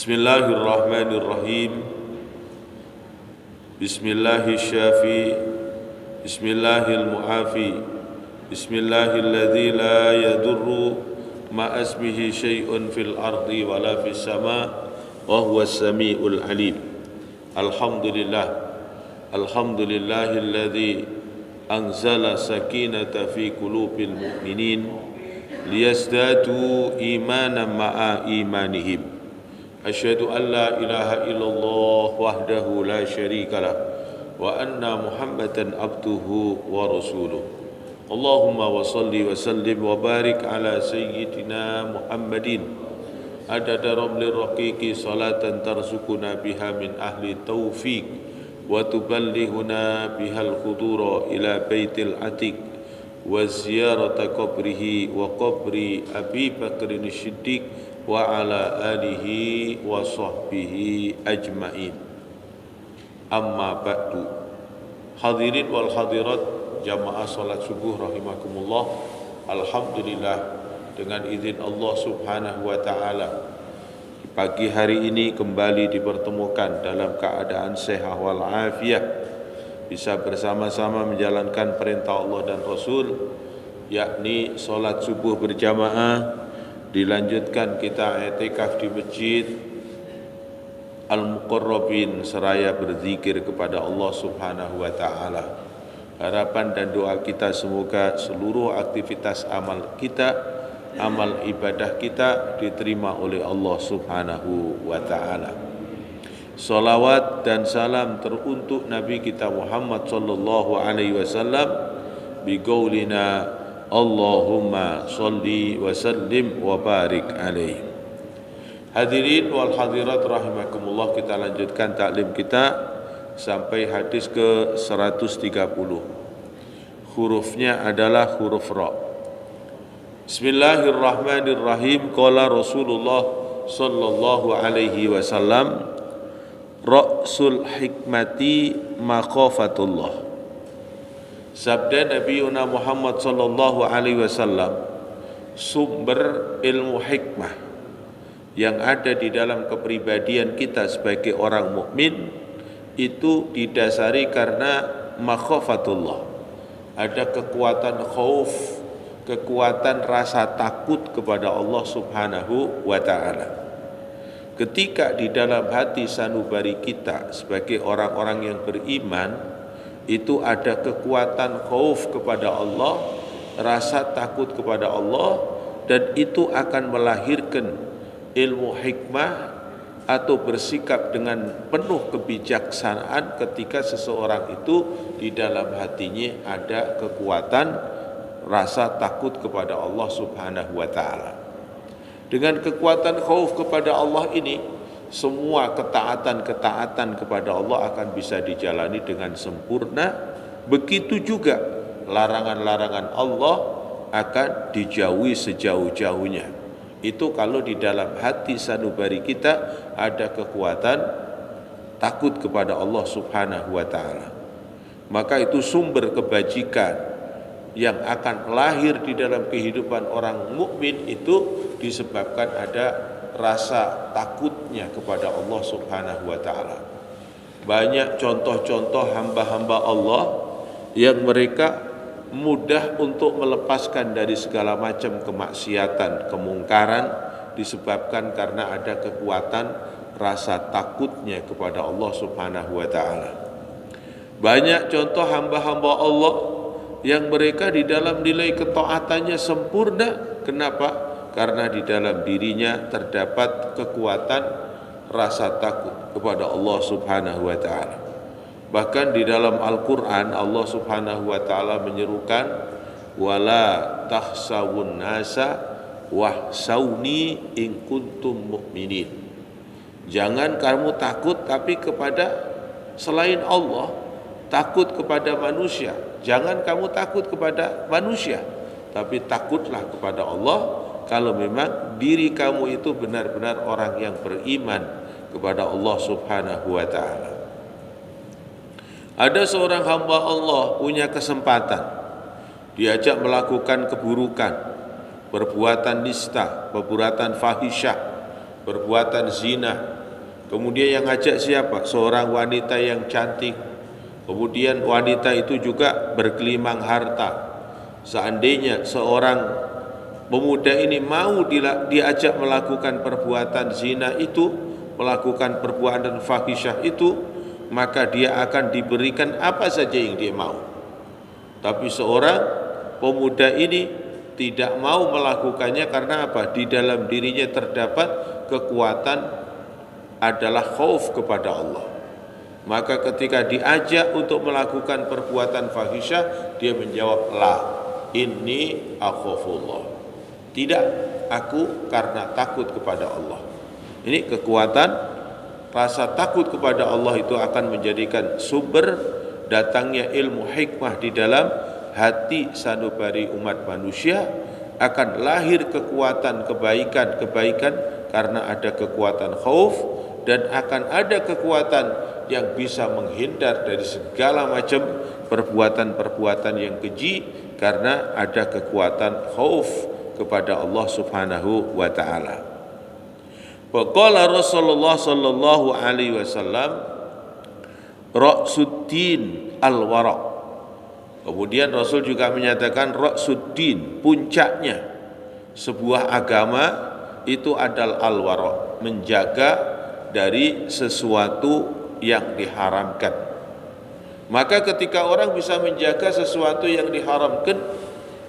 Bismillahirrahmanirrahim. Bismillahirrahmanirrahim. Bismillahilmu'afi. Bismillahilladzi la yadurru ma'asmihi syai'un fil ardi wala fis sama' wa huwas sami'ul alim. Alhamdulillah. Alhamdulillahilladzi anzala sakinata fi qulubil mu'minin liyazdadu imanan ma'a imanihim. Asyhadu an la ilaha illallah wahdahu la syarikalah wa anna Muhammadan abduhu wa rasuluh. Allahumma wa salli wa sallim wa barik ala sayyidina Muhammadin adada ramlir raqiqi salatan tarzukuna biha min ahli taufiq wa tuballihuna bihal khudura ila baitil atiq wa ziyarata qabrihi wa qabri Abi Bakrin Siddiq wa ala alihi wa sahbihi ajma'in. Amma ba'du. Hadirin wal hadirat jamaah salat subuh rahimakumullah. Alhamdulillah, dengan izin Allah subhanahu wa ta'ala, pagi hari ini kembali dipertemukan dalam keadaan sehat wal afiat, bisa bersama-sama menjalankan perintah Allah dan Rasul, yakni salat subuh berjamaah. Dilanjutkan kita i'tikaf di masjid Al-Muqarrabin seraya berzikir kepada Allah subhanahu wa ta'ala. Harapan dan doa kita semoga seluruh aktivitas amal kita, amal ibadah kita diterima oleh Allah subhanahu wa ta'ala. Salawat dan salam teruntuk Nabi kita Muhammad sallallahu alaihi wasallam biqaulina Allahumma salli wa sallim wa barik alaih. Hadirin wal hadirat rahimakumullah, kita lanjutkan taklim kita sampai hadis ke 130. Hurufnya adalah huruf ra. Bismillahirrahmanirrahim. Qala Rasulullah sallallahu alaihi wasallam, ra'sul hikmati maqafatullah. Sabda Nabi Muhammad sallallahu alaihi wasallam, sumber ilmu hikmah yang ada di dalam kepribadian kita sebagai orang mukmin itu didasari karena makhafatullah. Ada kekuatan khauf, kekuatan rasa takut kepada Allah subhanahu wa ta'ala. Ketika di dalam hati sanubari kita sebagai orang-orang yang beriman itu ada kekuatan khauf kepada Allah, rasa takut kepada Allah, dan itu akan melahirkan ilmu hikmah atau bersikap dengan penuh kebijaksanaan ketika seseorang itu di dalam hatinya ada kekuatan rasa takut kepada Allah subhanahu wa ta'ala. Dengan kekuatan khauf kepada Allah ini, semua ketaatan-ketaatan kepada Allah akan bisa dijalani dengan sempurna. Begitu juga larangan-larangan Allah akan dijauhi sejauh-jauhnya. Itu kalau di dalam hati sanubari kita ada kekuatan takut kepada Allah subhanahu wa ta'ala. Maka itu sumber kebajikan yang akan lahir di dalam kehidupan orang mukmin itu disebabkan ada rasa takutnya kepada Allah subhanahu wa ta'ala. Banyak contoh-contoh hamba-hamba Allah yang mereka mudah untuk melepaskan dari segala macam kemaksiatan, kemungkaran, disebabkan karena ada kekuatan rasa takutnya kepada Allah subhanahu wa ta'ala. Banyak contoh hamba-hamba Allah yang mereka di dalam nilai ketaatannya sempurna. Kenapa? Karena di dalam dirinya terdapat kekuatan rasa takut kepada Allah subhanahu wa ta'ala. Bahkan di dalam Al-Quran Allah subhanahu wa ta'ala menyerukan, wala tahsawun nasa wahsawni in kuntum mu'minin. Jangan kamu takut tapi kepada selain Allah, takut kepada manusia. Jangan kamu takut kepada manusia, tapi takutlah kepada Allah kalau memang diri kamu itu benar-benar orang yang beriman kepada Allah subhanahu wa ta'ala. Ada seorang hamba Allah punya kesempatan, diajak melakukan keburukan, perbuatan nista, perbuatan fahisyah, perbuatan zina, Kemudian yang ngajak siapa? Seorang wanita yang cantik. Kemudian wanita itu juga bergelimang harta. Seandainya seorang pemuda ini mau diajak melakukan perbuatan zina itu, melakukan perbuatan fahisyah itu, maka dia akan diberikan apa saja yang dia mau. Tapi seorang pemuda ini tidak mau melakukannya karena apa? Di dalam dirinya terdapat kekuatan adalah khauf kepada Allah. Maka ketika diajak untuk melakukan perbuatan fahisyah, dia menjawab, la, inni akhafullah. Tidak, aku karena takut kepada Allah. Ini kekuatan, rasa takut kepada Allah itu akan menjadikan sumber datangnya ilmu hikmah di dalam hati sanubari umat manusia. Akan lahir kekuatan kebaikan-kebaikan karena ada kekuatan khauf, dan akan ada kekuatan yang bisa menghindar dari segala macam perbuatan-perbuatan yang keji karena ada kekuatan khauf kepada Allah Subhanahu wa taala. Faqala Rasulullah sallallahu alaihi wasallam, ra'suddin al-wara'. Kemudian Rasul juga menyatakan ra'suddin, puncaknya sebuah agama itu adalah al-wara', menjaga dari sesuatu yang diharamkan. Maka ketika orang bisa menjaga sesuatu yang diharamkan,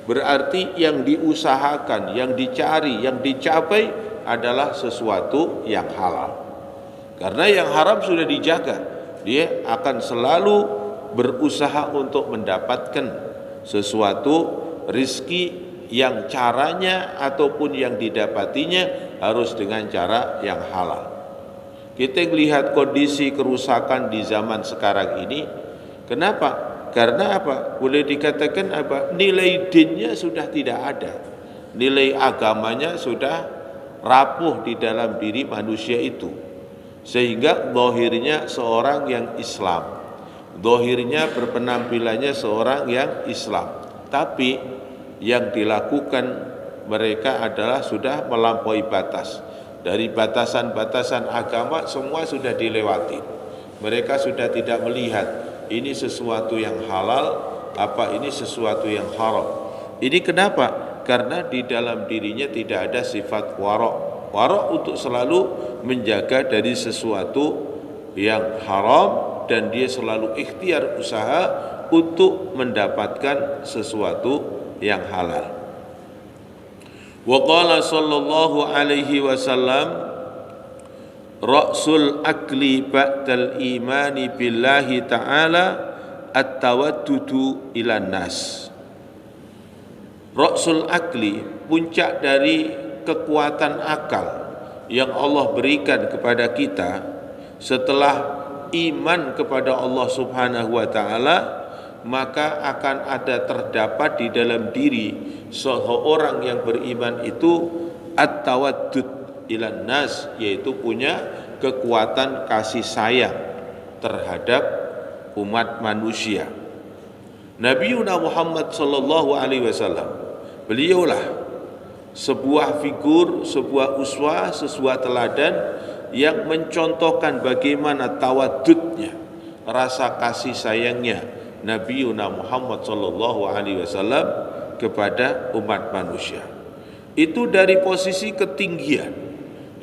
berarti yang diusahakan, yang dicari, yang dicapai adalah sesuatu yang halal. Karena yang haram sudah dijaga, dia akan selalu berusaha untuk mendapatkan sesuatu rizki yang caranya ataupun yang didapatinya harus dengan cara yang halal. Kita melihat kondisi kerusakan di zaman sekarang ini. Kenapa? Karena apa? Boleh dikatakan apa? Nilai dinnya sudah tidak ada. Nilai agamanya sudah rapuh di dalam diri manusia itu. Sehingga zahirnya seorang yang Islam, zahirnya berpenampilannya seorang yang Islam, tapi yang dilakukan mereka adalah sudah melampaui batas. Dari batasan-batasan agama semua sudah dilewati. Mereka sudah tidak melihat ini sesuatu yang halal, apa ini sesuatu yang haram. Ini kenapa? Karena di dalam dirinya tidak ada sifat wara'. Wara' untuk selalu menjaga dari sesuatu yang haram, dan dia selalu ikhtiar usaha untuk mendapatkan sesuatu yang halal. Wa qala sallallahu alaihi wasallam, ra'sul akli ba'dal imani billahi ta'ala at-tawaddudu ilan nas. Ra'sul akli, puncak dari kekuatan akal yang Allah berikan kepada kita setelah iman kepada Allah Subhanahu wa taala, maka akan ada terdapat di dalam diri seorang yang beriman itu at-tawaddud ilan nas, yaitu punya kekuatan kasih sayang terhadap umat manusia. Nabi Muhammad sallallahu alaihi wasallam, beliaulah sebuah figur, sebuah uswah, sebuah teladan yang mencontohkan bagaimana tawaddudnya, rasa kasih sayangnya Nabi Muhammad sallallahu alaihi wasallam kepada umat manusia. Itu dari posisi ketinggian,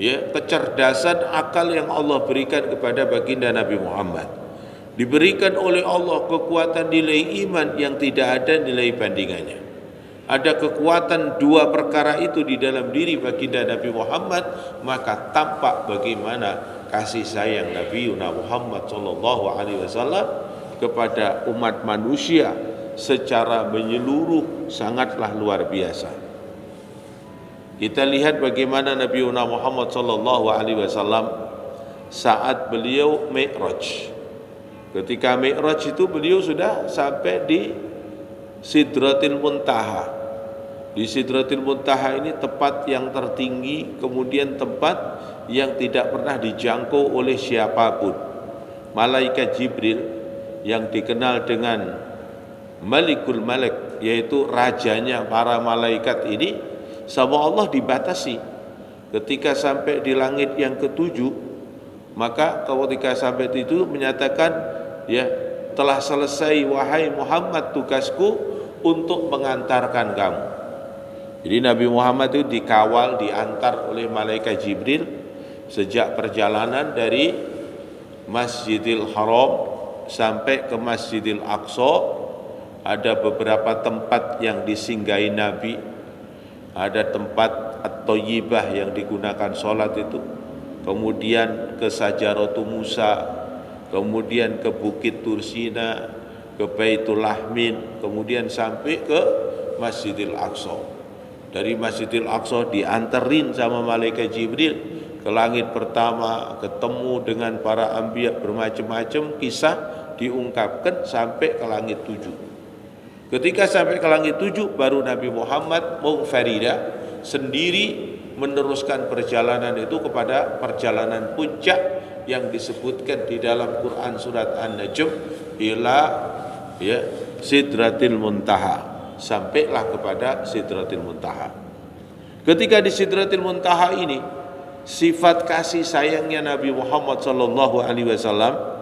ya, kecerdasan akal yang Allah berikan kepada baginda Nabi Muhammad. Diberikan oleh Allah kekuatan nilai iman yang tidak ada nilai bandingannya. Ada kekuatan dua perkara itu di dalam diri baginda Nabi Muhammad, maka tampak bagaimana kasih sayang Nabi Muhammad sallallahu alaihi wasallam kepada umat manusia secara menyeluruh sangatlah luar biasa. Kita lihat bagaimana Nabi Muhammad sallallahu alaihi wasallam saat beliau Mi'raj. Ketika Mi'raj itu beliau sudah sampai di Sidratil Muntaha. Di Sidratil Muntaha ini tempat yang tertinggi, kemudian tempat yang tidak pernah dijangkau oleh siapapun. Malaikat Jibril yang dikenal dengan Malikul Malik, yaitu rajanya para malaikat ini, sama Allah dibatasi. Ketika sampai di langit yang ketujuh, Maka ketika sampai itu menyatakan, ya, telah selesai wahai Muhammad tugasku untuk mengantarkan kamu. Jadi Nabi Muhammad itu dikawal, diantar oleh malaikat Jibril sejak perjalanan dari Masjidil Haram sampai ke Masjidil Aqsa. Ada beberapa tempat yang disinggahi Nabi, ada tempat At-Thayyibah yang digunakan sholat itu, kemudian ke Sajaratu Musa, kemudian ke Bukit Tursina, ke Baitul Lahmin, kemudian sampai ke Masjidil Aqsa. Dari Masjidil Aqsa dianterin sama malaikat Jibril ke langit pertama, ketemu dengan para anbiya, bermacam-macam kisah diungkapkan sampai ke langit 7. Ketika sampai ke langit 7, baru Nabi Muhammad munfarida sendiri meneruskan perjalanan itu kepada perjalanan puncak yang disebutkan di dalam Quran surat An-Najm, ila, ya, Sidratil Muntaha, sampailah kepada Sidratil Muntaha. Ketika di Sidratil Muntaha ini, sifat kasih sayangnya Nabi Muhammad SAW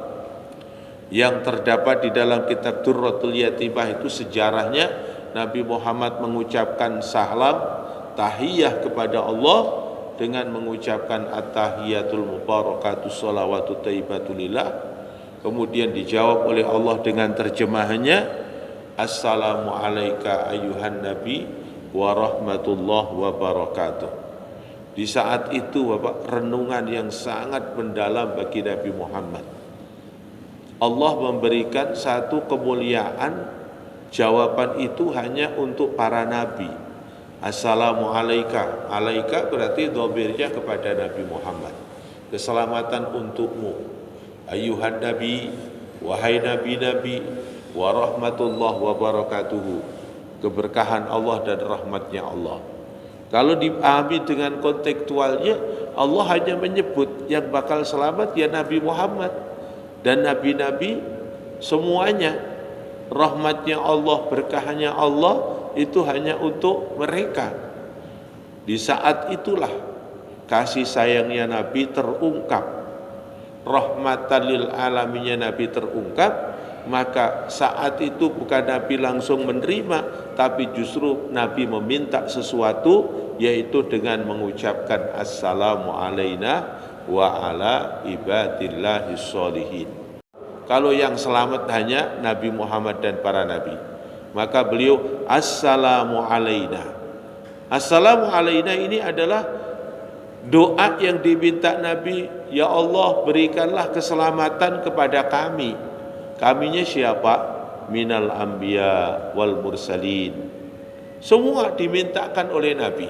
yang terdapat di dalam kitab Durratul Yatimah itu, sejarahnya Nabi Muhammad mengucapkan salam tahiyah kepada Allah dengan mengucapkan at-tahiyatul mubarakatuh sholawatu thayyibatulillah. Kemudian dijawab oleh Allah dengan terjemahannya, assalamu alayka ayyuhan nabi wa rahmatullah wa barakatuh. Di saat itu Bapak, renungan yang sangat mendalam bagi Nabi Muhammad. Allah memberikan satu kemuliaan, jawaban itu hanya untuk para nabi. Assalamu alayka, alayka berarti dhamirnya kepada Nabi Muhammad. Keselamatan untukmu, ayyuhan nabi, wahai nabi-nabi, wa rahmatullah wa barakatuhu, keberkahan Allah dan rahmatnya Allah. Kalau dipahami dengan kontekstualnya, Allah hanya menyebut yang bakal selamat ya Nabi Muhammad dan nabi-nabi semuanya. Rahmatnya Allah, berkahnya Allah itu hanya untuk mereka. Di saat itulah kasih sayangnya Nabi terungkap, rahmatan lil alaminnya Nabi terungkap. Maka saat itu bukan Nabi langsung menerima, tapi justru Nabi meminta sesuatu, yaitu dengan mengucapkan assalamu alaina wa ala ibadillahis sholihin. Kalau yang selamat hanya Nabi Muhammad dan para nabi, maka beliau assalamu alaina. Assalamu alaina ini adalah doa yang diminta Nabi, ya Allah berikanlah keselamatan kepada kami. Kaminya siapa? Minal anbiya wal mursalin. Semua dimintakan oleh Nabi.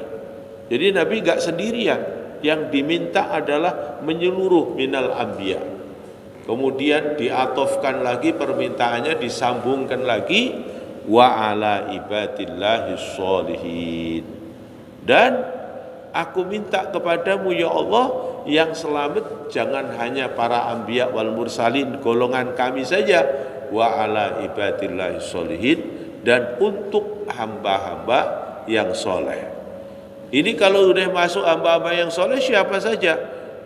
Jadi Nabi gak sendirian, yang diminta adalah menyeluruh minal anbiya. Kemudian diatofkan lagi permintaannya, disambungkan lagi wa ala ibadillahis sholihin. Dan aku minta kepadamu ya Allah, yang selamat jangan hanya para anbiya wal mursalin, golongan kami saja, wa ala ibadillahis sholihin, dan untuk hamba-hamba yang soleh. Ini kalau sudah masuk hamba-hamba yang soleh siapa saja?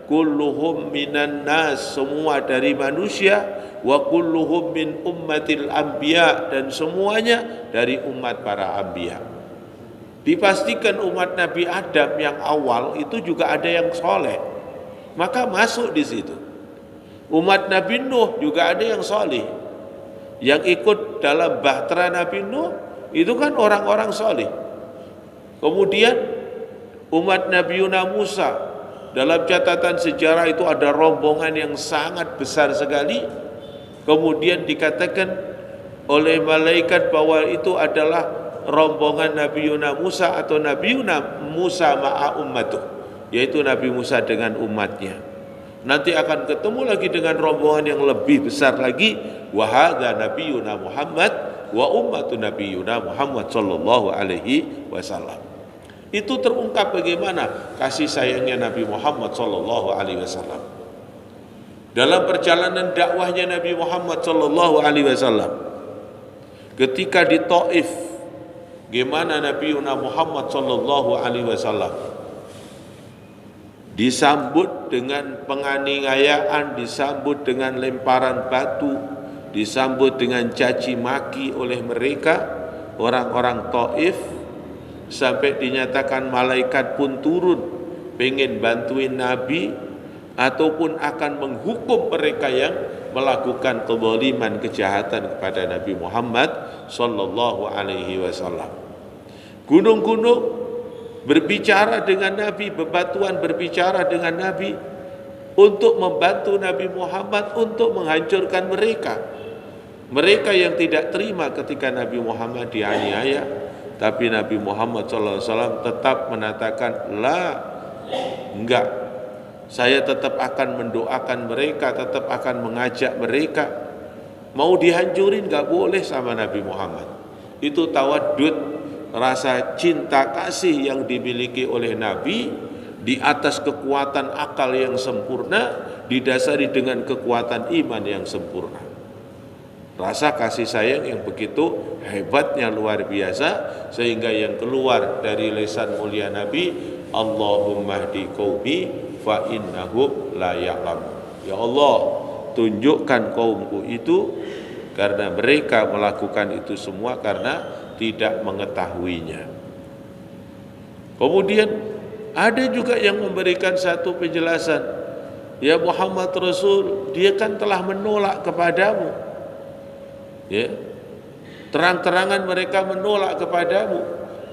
Kulluhum minan nas, semua dari manusia, wa kulluhum min ummatil anbiya, dan semuanya dari umat para anbiya. Dipastikan umat Nabi Adam yang awal itu juga ada yang soleh, maka masuk di situ. Umat Nabi Nuh juga ada yang soleh, yang ikut dalam bahtera Nabi Nuh itu kan orang-orang soleh. Kemudian umat Nabi Musa, dalam catatan sejarah itu ada rombongan yang sangat besar sekali. Kemudian dikatakan oleh malaikat bahwa itu adalah rombongan Nabi Musa atau Nabi Musa ma'a ummatuh, yaitu Nabi Musa dengan umatnya. Nanti akan ketemu lagi dengan rombongan yang lebih besar lagi, wa hadza nabiyuna Muhammad wa ummatu nabiyuna Muhammad sallallahu alaihi wasallam. Itu terungkap bagaimana kasih sayangnya Nabi Muhammad sallallahu alaihi wasallam. Dalam perjalanan dakwahnya Nabi Muhammad sallallahu alaihi wasallam, ketika di Taif, gimana Nabi Muhammad sallallahu alaihi wasallam disambut dengan penganiayaan, disambut dengan lemparan batu, disambut dengan caci maki oleh mereka orang-orang Taif, sampai dinyatakan malaikat pun turun pengen bantuin Nabi ataupun akan menghukum mereka yang melakukan kezaliman, kejahatan kepada Nabi Muhammad sallallahu alaihi wasallam. Gunung-gunung berbicara dengan Nabi, bebatuan berbicara dengan Nabi untuk membantu Nabi Muhammad untuk menghancurkan mereka. Mereka yang tidak terima ketika Nabi Muhammad dianiaya, tapi Nabi Muhammad SAW tetap mengatakan, enggak, saya tetap akan mendoakan mereka, tetap akan mengajak mereka. Mau dihancurin enggak boleh sama Nabi Muhammad. Itu tawadud, rasa cinta kasih yang dimiliki oleh Nabi di atas kekuatan akal yang sempurna, didasari dengan kekuatan iman yang sempurna. Rasa kasih sayang yang begitu hebatnya, luar biasa, sehingga yang keluar dari lisan mulia Nabi, Allahumma hdi qaumi fa innahum la ya'lamun. Ya Allah, tunjukkan kaumku itu, karena mereka melakukan itu semua karena tidak mengetahuinya. Kemudian ada juga yang memberikan satu penjelasan, ya Muhammad Rasul, dia kan telah menolak kepadamu, ya, terang-terangan mereka menolak kepadamu.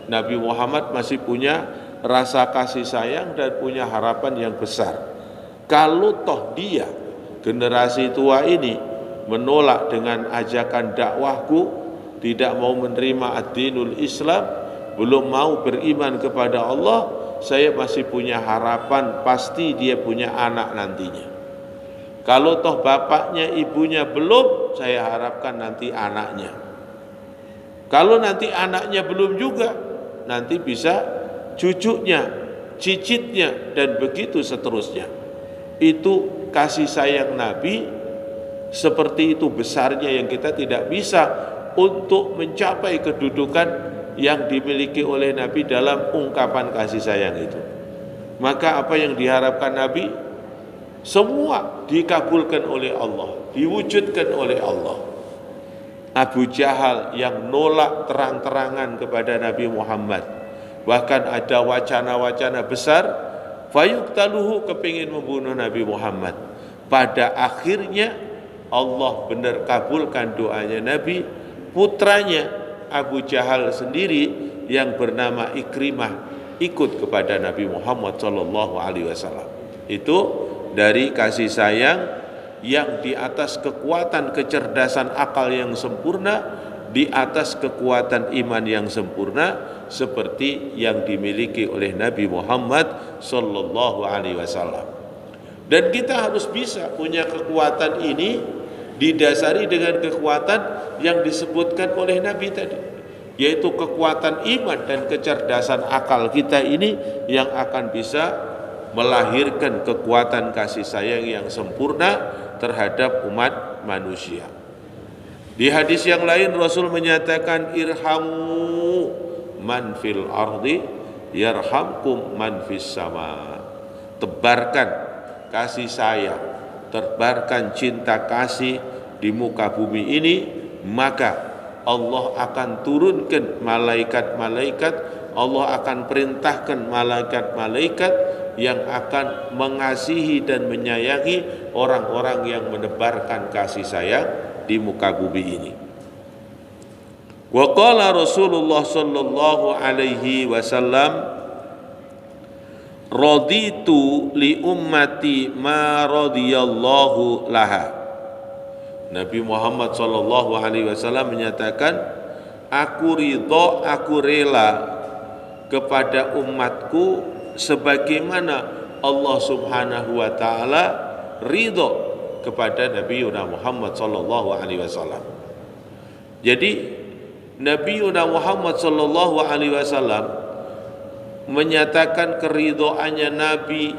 Nabi Muhammad masih punya rasa kasih sayang dan punya harapan yang besar. Kalau toh dia, generasi tua ini, menolak dengan ajakan dakwahku, tidak mau menerima ad-dinul Islam, belum mau beriman kepada Allah, saya masih punya harapan pasti dia punya anak nantinya. Kalau toh bapaknya, ibunya belum, saya harapkan nanti anaknya. Kalau nanti anaknya belum juga, nanti bisa cucunya, cicitnya, dan begitu seterusnya. Itu kasih sayang Nabi, seperti itu besarnya yang kita tidak bisa untuk mencapai kedudukan yang dimiliki oleh Nabi dalam ungkapan kasih sayang itu. Maka apa yang diharapkan Nabi, semua dikabulkan oleh Allah, diwujudkan oleh Allah. Abu Jahal yang nolak terang-terangan kepada Nabi Muhammad, bahkan ada wacana-wacana besar, fayuqtaluhu, kepingin membunuh Nabi Muhammad. Pada akhirnya Allah benar kabulkan doanya Nabi. Putranya Abu Jahal sendiri yang bernama Ikrimah ikut kepada Nabi Muhammad SAW. Itu dari kasih sayang yang di atas kekuatan kecerdasan akal yang sempurna, di atas kekuatan iman yang sempurna, seperti yang dimiliki oleh Nabi Muhammad sallallahu alaihi wasallam. Dan kita harus bisa punya kekuatan ini didasari dengan kekuatan yang disebutkan oleh Nabi tadi, yaitu kekuatan iman dan kecerdasan akal kita ini yang akan bisa melahirkan kekuatan kasih sayang yang sempurna terhadap umat manusia. Di hadis yang lain Rasul menyatakan, irhamu man fil ardi yarhamkum man fis sama. Tebarkan kasih sayang, tebarkan cinta kasih di muka bumi ini, maka Allah akan turunkan malaikat-malaikat, Allah akan perintahkan malaikat-malaikat yang akan mengasihi dan menyayangi orang-orang yang menebarkan kasih sayang di muka bumi ini. Wa qala Rasulullah sallallahu alaihi wasallam, raditu li ummati ma radiyallahu laha. Nabi Muhammad sallallahu alaihi wasallam menyatakan, aku ridho, aku rela kepada umatku sebagaimana Allah Subhanahu wa taala ridho kepada Nabi Muhammad sallallahu alaihi wasallam. Jadi Nabi Muhammad sallallahu alaihi wasallam menyatakan keridhoannya Nabi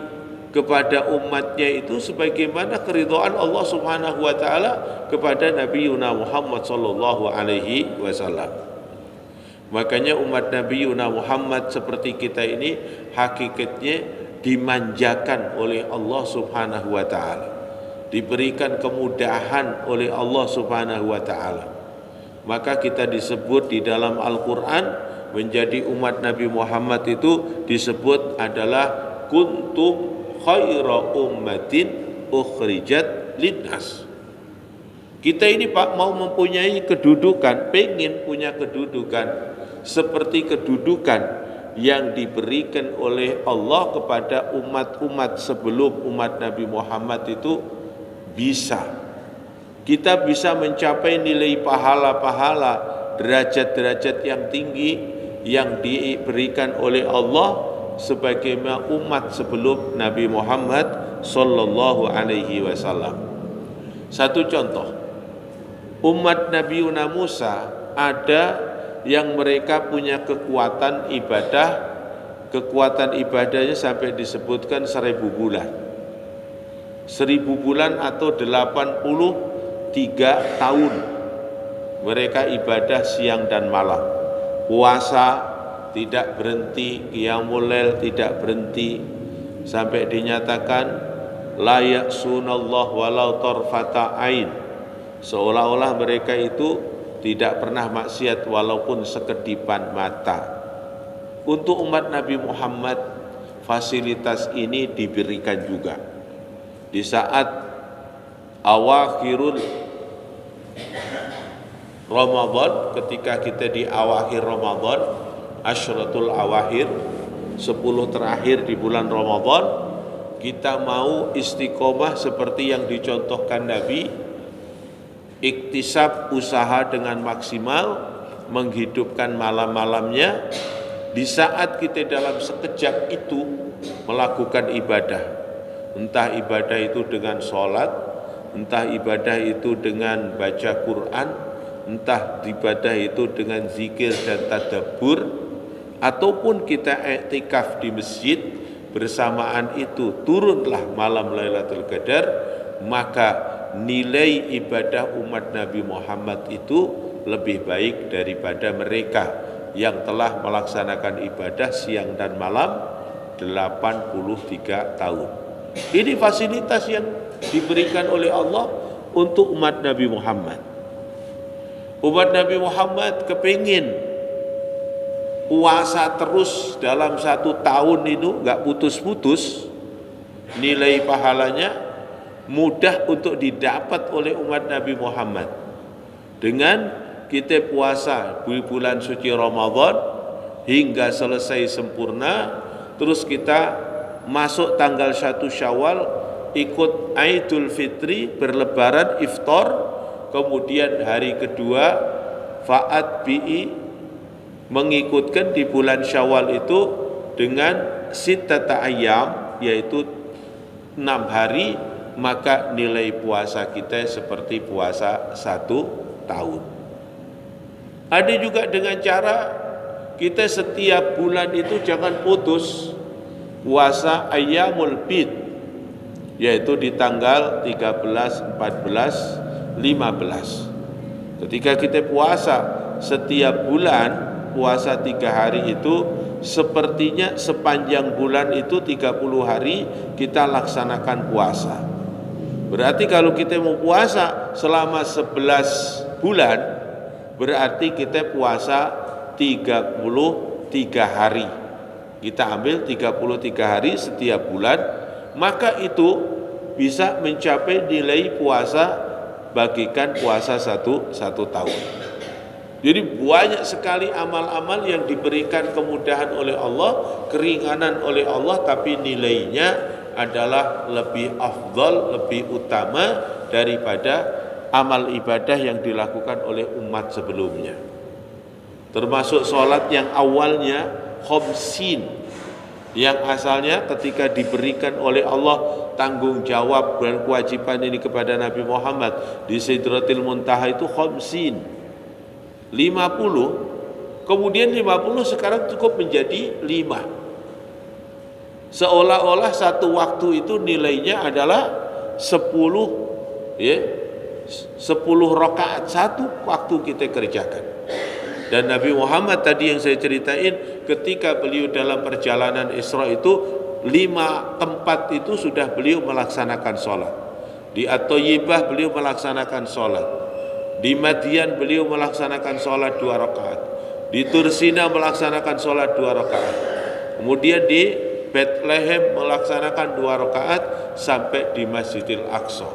kepada umatnya itu sebagaimana keridhaan Allah Subhanahu wa taala kepada Nabi Muhammad sallallahu alaihi wasallam. Makanya umat Nabi Muhammad seperti kita ini hakikatnya dimanjakan oleh Allah Subhanahu wa taala, diberikan kemudahan oleh Allah Subhanahu wa taala. Maka kita disebut di dalam Al-Qur'an menjadi umat Nabi Muhammad itu disebut adalah kuntum khaira ummatin ukhrijat linnas. Kita ini Pak mau mempunyai kedudukan, pengen punya kedudukan seperti kedudukan yang diberikan oleh Allah kepada umat-umat sebelum umat Nabi Muhammad itu bisa. Kita bisa mencapai nilai pahala-pahala, derajat-derajat yang tinggi yang diberikan oleh Allah sebagaimana umat sebelum Nabi Muhammad sallallahu alaihi wasallam. Satu contoh, umat Nabi Musa ada yang mereka punya kekuatan ibadahnya sampai disebutkan 1000 bulan. 1000 bulan atau 83 tahun mereka ibadah siang dan malam, puasa tidak berhenti, qiyamul lail tidak berhenti, sampai dinyatakan la ya'sunallah walau tarfata ain, seolah-olah mereka itu tidak pernah maksiat walaupun sekedipan mata. Untuk umat Nabi Muhammad fasilitas ini diberikan juga di saat awakhirul Ramadan, ketika kita di awakhir Ramadan, asyratul awakhir, 10 terakhir di bulan Ramadan, kita mau istiqomah seperti yang dicontohkan Nabi, iktisab, usaha dengan maksimal, menghidupkan malam-malamnya. Di saat kita dalam sekejap itu melakukan ibadah, entah ibadah itu dengan sholat, entah ibadah itu dengan baca Quran, entah ibadah itu dengan zikir dan tadabbur, ataupun kita i'tikaf di masjid, bersamaan itu turunlah malam Lailatul Qadar, maka nilai ibadah umat Nabi Muhammad itu lebih baik daripada mereka yang telah melaksanakan ibadah siang dan malam 83 tahun. Ini fasilitas yang diberikan oleh Allah untuk umat Nabi Muhammad. Umat Nabi Muhammad kepingin puasa terus dalam 1 tahun itu gak putus-putus, nilai pahalanya mudah untuk didapat oleh umat Nabi Muhammad. Dengan kita puasa di bulan suci Ramadan hingga selesai sempurna, terus kita masuk tanggal 1 Syawal ikut Aidul Fitri, berlebaran, iftar, kemudian hari kedua Fa'at bi'i, mengikutkan di bulan Syawal itu dengan sittata ayyam, yaitu 6 hari, maka nilai puasa kita seperti puasa 1 tahun. Ada juga dengan cara kita setiap bulan itu jangan putus puasa ayyamul bid, yaitu di tanggal 13, 14, 15. Ketika kita puasa setiap bulan, puasa 3 hari itu sepertinya sepanjang bulan itu 30 hari kita laksanakan puasa. Berarti kalau kita mau puasa selama 11 bulan, berarti kita puasa 33 hari. Kita ambil 33 hari setiap bulan, maka itu bisa mencapai nilai puasa bagikan puasa satu tahun. Jadi banyak sekali amal-amal yang diberikan kemudahan oleh Allah, keringanan oleh Allah, tapi nilainya adalah lebih afdal, lebih utama daripada amal ibadah yang dilakukan oleh umat sebelumnya. Termasuk sholat yang awalnya khamsin, yang asalnya ketika diberikan oleh Allah tanggung jawab dan kewajiban ini kepada Nabi Muhammad di Sidratil Muntaha itu khamsin, 50, kemudian 50 sekarang cukup menjadi 5. Seolah-olah satu waktu itu nilainya adalah 10, ya, 10 rakaat satu waktu kita kerjakan. Dan Nabi Muhammad tadi yang saya ceritain, ketika beliau dalam perjalanan Isra itu 5 tempat itu sudah beliau melaksanakan sholat. Di At-Thayyibah beliau melaksanakan sholat. Di Madian beliau melaksanakan sholat 2 rakaat. Di Tursina melaksanakan sholat 2 rakaat. Kemudian di Bethlehem melaksanakan 2 rakaat sampai di Masjidil Aqsa.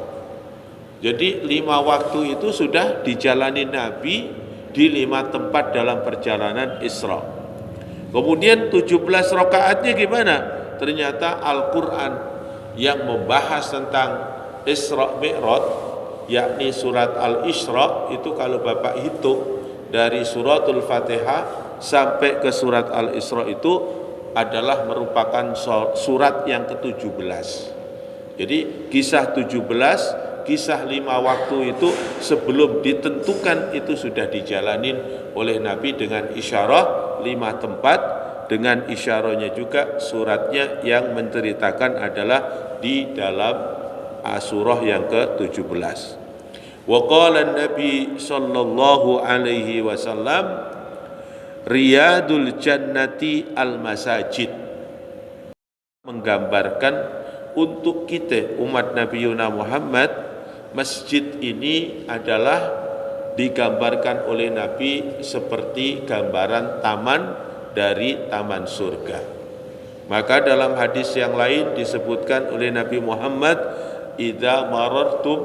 Jadi 5 waktu itu sudah dijalani Nabi di 5 tempat dalam perjalanan Isra. Kemudian 17 rakaatnya gimana? Ternyata Al-Quran yang membahas tentang Isra Mi'raj, yakni surat Al-Isra, itu kalau Bapak hitung dari suratul Fatihah sampai ke surat Al-Isra itu adalah merupakan surat yang ke-17. Jadi kisah 17, kisah 5 waktu itu sebelum ditentukan itu sudah dijalanin oleh Nabi dengan isyarah 5 tempat. Dengan isyarahnya juga suratnya yang menceritakan adalah di dalam surah yang ke-17. Wa qala an-nabi sallallahu alaihi wasallam riyadul jannati al-masajid, menggambarkan untuk kita umat Nabi Muhammad, masjid ini adalah digambarkan oleh Nabi seperti gambaran taman dari taman surga. Maka dalam hadis yang lain disebutkan oleh Nabi Muhammad, idza marartum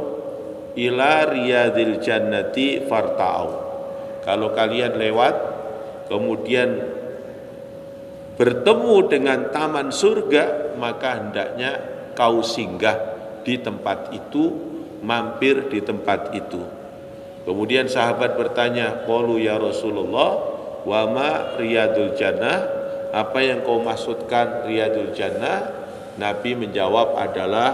ila riyadil jannati farta'u, kalau kalian lewat kemudian bertemu dengan taman surga, maka hendaknya kau singgah di tempat itu, mampir di tempat itu. Kemudian sahabat bertanya, qalu ya Rasulullah, wa ma riyadul jannah, apa yang kau maksudkan riyadul jannah? Nabi menjawab adalah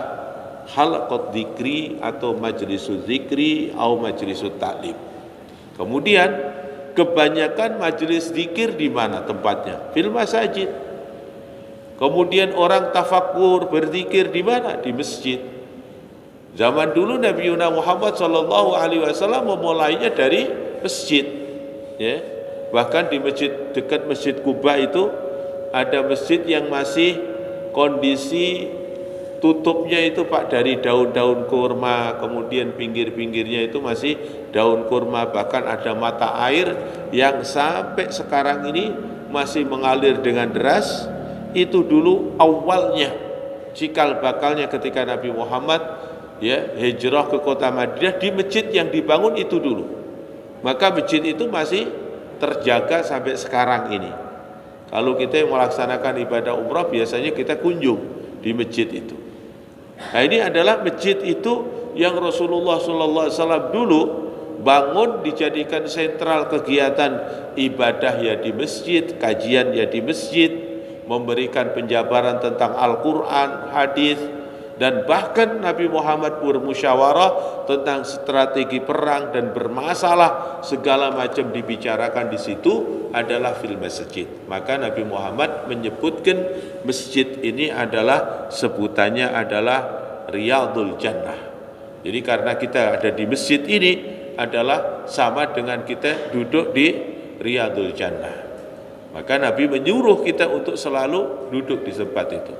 halaqat dzikri atau majlisuz dzikri atau majlisut ta'lim. Kemudian kebanyakan majelis zikir di mana tempatnya? Fil masajid. Kemudian orang tafakkur berzikir di mana? Di masjid. Zaman dulu Nabi Muhammad sallallahu alaihi wasallam memulainya dari masjid, ya. Bahkan di masjid, dekat Masjid Kuba itu ada masjid yang masih kondisi tutupnya itu Pak dari daun-daun kurma, kemudian pinggir-pinggirnya itu masih daun kurma, bahkan ada mata air yang sampai sekarang ini masih mengalir dengan deras. Itu dulu awalnya cikal bakalnya ketika Nabi Muhammad hijrah ke kota Madinah, di masjid yang dibangun itu dulu. Maka masjid itu masih terjaga sampai sekarang ini. Kalau kita melaksanakan ibadah umrah biasanya kita kunjung di masjid itu. Nah, ini adalah masjid itu yang Rasulullah SAW dulu bangun, dijadikan sentral kegiatan ibadah ya di masjid, kajian ya di masjid, memberikan penjabaran tentang Al-Quran, hadis, dan bahkan Nabi Muhammad bermusyawarah tentang strategi perang dan bermasalah segala macam dibicarakan di situ adalah fil masjid. Maka Nabi Muhammad menyebutkan masjid ini adalah sebutannya adalah riyadul jannah. Jadi karena kita ada di masjid ini adalah sama dengan kita duduk di riyadul jannah. Maka Nabi menyuruh kita untuk selalu duduk di tempat itu.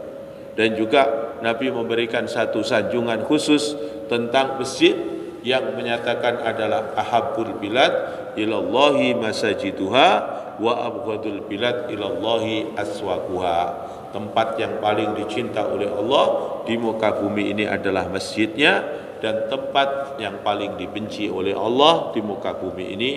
Dan juga Nabi memberikan satu sanjungan khusus tentang masjid yang menyatakan adalah ahabbul bilad ilallahi masajiduha wa abghadul bilad ilallahi aswaquha. Tempat yang paling dicinta oleh Allah di muka bumi ini adalah masjidnya, dan tempat yang paling dibenci oleh Allah di muka bumi ini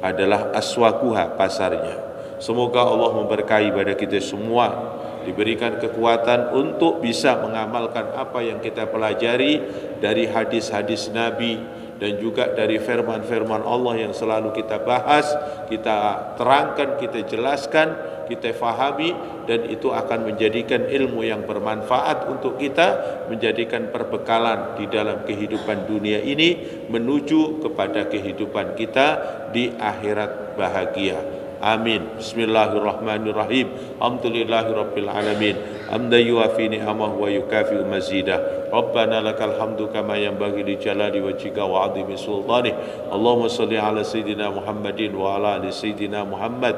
adalah aswaquha, pasarnya. Semoga Allah memberkahi pada kita semua, diberikan kekuatan untuk bisa mengamalkan apa yang kita pelajari dari hadis-hadis Nabi dan juga dari firman-firman Allah yang selalu kita bahas, kita terangkan, kita jelaskan, kita fahami, dan itu akan menjadikan ilmu yang bermanfaat untuk kita, menjadikan perbekalan di dalam kehidupan dunia ini menuju kepada kehidupan kita di akhirat bahagia. Amin. Bismillahirrahmanirrahim. Alhamdulillahirabbil alamin. Hamdan yuafi ni'amahu wa yukafi'u mazidah. Rabbana lakal hamdu kama yanbaghi li jalali wajhika wa 'azimi sultanih. Allahumma shalli ala sayidina Muhammadin wa ala ali sayidina Muhammad.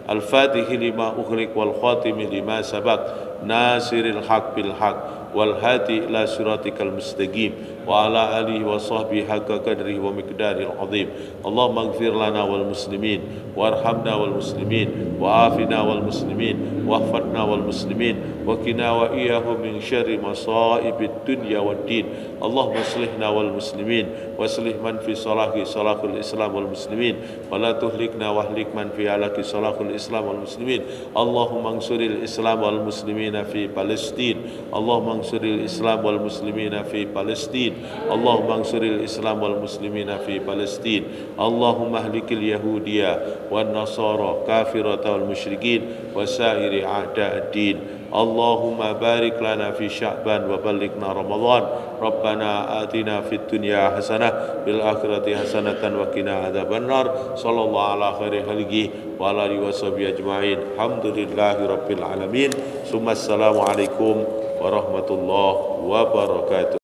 Al-Fatih lima ughliq wal khatimi lima sabaq. nasiril haq bil haq wal hadi ila siratikal mustaqim wa ala alihi wa sahbihi haqqa qadrihi wa miqdaril azim. Allahumma ighfir lana wal muslimin warhamna wal muslimin wa afina wal muslimin wahfadna wal muslimin wa qina wa iyyahum min syarri masaibid dunya wad din. Allahumma aslihna wal muslimin wa aslih man fi salahi salahul islam wal muslimin wa la tuhlikna wa ahlik man fi halaki salahul islam wal muslimin. Allahumma ansuril islam wal muslimina fi Palestin. Allahumma ansuril islam wal muslimina fi Palestin. Allahumma ansuril islam wal muslimina fi Palestin. Allahumma ahlikil yahudiyya wan nasara kafirata wal musyrikin wa sairi a'da'ad-din. Allahumma barik lana fi Sya'ban wa ballighna Ramadan. Rabbana atina fid dunya hasanah bil akhirati hasanatan wa qina adzabannar. Sallallahu ala khairi khalqihi wa ala alihi washabihi ajmain. Alhamdulillahi rabbil alamin. Assalamu alaikum warahmatullahi wabarakatuh.